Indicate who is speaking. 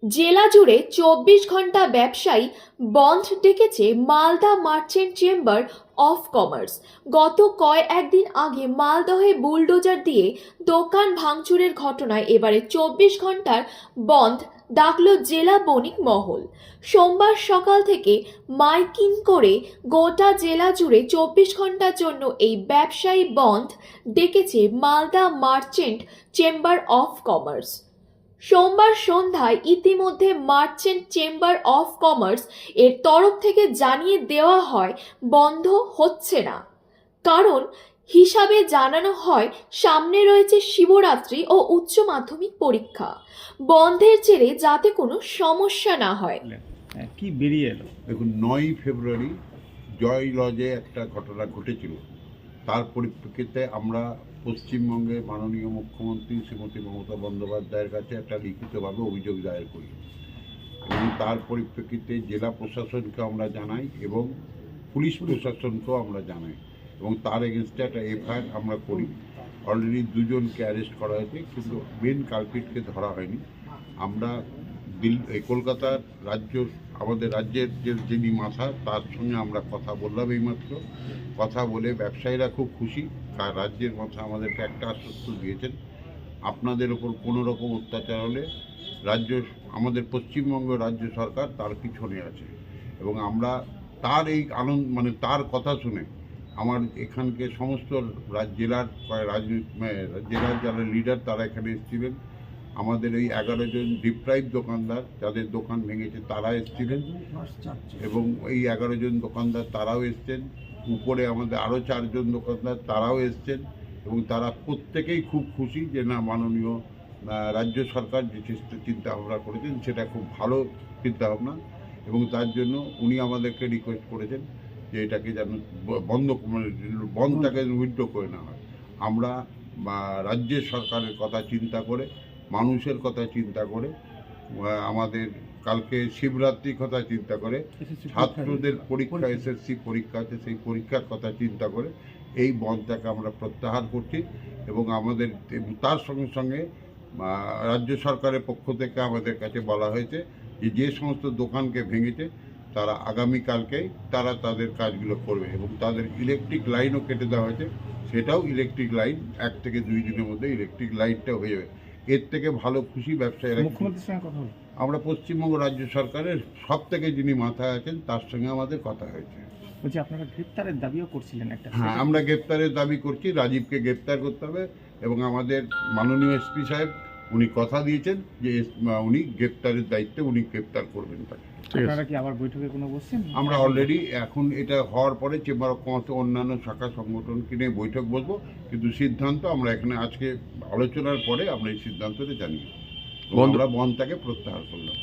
Speaker 1: জেলা জুড়ে ২৪ ঘন্টা ব্যবসায়ী বন্ধ ডেকেছে Malda merchant chamber of commerce. গত কয়েকদিন আগে মালদহে বুলডোজার দিয়ে দোকান ভাঙচুরের ঘটনায় এবারে ২৪ ঘন্টার বন্ধ ডাকল জেলা বণিক মহল। সোমবার সকাল থেকে মাইকিং করে গোটা জেলা জুড়ে ২৪ ঘন্টার জন্য এই ব্যবসায়ী বন্ধ ডেকেছে Malda merchant chamber of commerce. সোমবার সন্ধ্যায় ইতিমধ্যে মার্চেন্ট চেম্বার অফ কমার্স এর তরফ থেকে জানিয়ে দেওয়া হয় বন্ধ হচ্ছে না, কারণ হিসাবে জানানো হয় সামনে রয়েছে শিবরাত্রি ও উচ্চ মাধ্যমিক পরীক্ষা। বন্ধের জেরে যাতে কোনো সমস্যা না হয়।
Speaker 2: কি বেরিয়ে এলো?
Speaker 3: দেখুন, ৯ই ফেব্রুয়ারি জয় লজে একটা ঘটনা ঘটেছিল। তার পরিপ্রেক্ষিতে আমরা পশ্চিমবঙ্গের মাননীয় মুখ্যমন্ত্রী শ্রীমতী মমতা বন্দ্যোপাধ্যায়ের কাছে একটা লিখিতভাবে অভিযোগ দায়ের করি এবং তার পরিপ্রেক্ষিতে জেলা প্রশাসনকে আমরা জানাই এবং পুলিশ প্রশাসনকেও আমরা জানাই এবং তার এগেনস্টে একটা এফআইআর আমরা করি। অলরেডি দুজনকে অ্যারেস্ট করা হয়েছে, কিন্তু মেন কালপিটকে ধরা হয়নি। আমরা কলকাতার আমাদের রাজ্যের যিনি মাথা, তার সঙ্গে আমরা কথা বললাম এইমাত্র। কথা বলে ব্যবসায়ীরা খুব খুশি। রাজ্যের মাথা আমাদেরকে একটা আশ্বস্ত দিয়েছেন, আপনাদের ওপর কোনো রকম অত্যাচার হলে আমাদের পশ্চিমবঙ্গ রাজ্য সরকার তার পিছনে আছে এবং আমরা তার এই তার কথা শুনে আমার এখানকে সমস্ত জেলার যারা লিডার তারা এখানে এসেছিলেন। আমাদের এই 11 জন ডিপ্রাইভ দোকানদার যাদের দোকান ভেঙেছে তারা এসেছিলেন এবং এই 11 জন দোকানদার তারাও এসছেন। উপরে আমাদের আরও 4 জন দোকানদার তারাও এসছেন এবং তারা প্রত্যেকেই খুব খুশি যে না, মাননীয় রাজ্য সরকার যে চিন্তা ভাবনা করেছেন সেটা খুব ভালো চিন্তাভাবনা এবং তার জন্য উনি আমাদেরকে রিকোয়েস্ট করেছেন যে এটাকে যেন বন্ধটাকে উইথড্র করে নেওয়া হয়। আমরা রাজ্যের সরকারের কথা চিন্তা করে, মানুষের কথা চিন্তা করে, আমাদের কালকে শিবরাত্রির কথা চিন্তা করে, ছাত্রদের পরীক্ষা এসএসসি পরীক্ষা আছে সেই পরীক্ষার কথা চিন্তা করে এই বন্ধটাকে আমরা প্রত্যাহার করছি এবং আমাদের তার সঙ্গে সঙ্গে রাজ্য সরকারের পক্ষ থেকে আমাদের কাছে বলা হয়েছে যে সমস্ত দোকানকে ভেঙেছে তারা আগামীকালকেই তারা তাদের কাজগুলো করবে এবং তাদের ইলেকট্রিক লাইনও কেটে দেওয়া হয়েছে। সেটাও ইলেকট্রিক লাইন 1 থেকে 2 দিনের মধ্যে ইলেকট্রিক লাইনটা হয়ে যাবে। এর থেকে ভালো খুশি ব্যবসায়ীরা।
Speaker 2: মুখ্যমন্ত্রীর সঙ্গে কথা হলো?
Speaker 3: আমরা পশ্চিমবঙ্গ রাজ্য সরকারের সব থেকে যিনি মাথায় আছেন তার সঙ্গে আমাদের কথা হয়েছে।
Speaker 2: বলছি, আপনারা গ্রেপ্তারের দাবিও করছিলেন একটা?
Speaker 3: হ্যাঁ, আমরা গ্রেপ্তারের দাবি করছি। রাজীবকে গ্রেপ্তার করতে হবে এবং আমাদের মাননীয় এসপি সাহেব উনি কথা দিয়েছেন যে উনি গ্রেপ্তারের দায়িত্বে উনি গ্রেপ্তার করবেন তাকে।
Speaker 2: আপনারা কি আবার বৈঠকে কোনো বসছেন?
Speaker 3: আমরা অলরেডি এখন এটা হওয়ার পরে চেম্বার অফ কমার্সে অন্যান্য শাখা সংগঠনকে নিয়ে বৈঠক বসবো, কিন্তু সিদ্ধান্ত আমরা এখানে আজকে আলোচনার পরে আমরা এই সিদ্ধান্তটা জানিয়ে আমরা বন্ধটাকে প্রত্যাহার করলাম।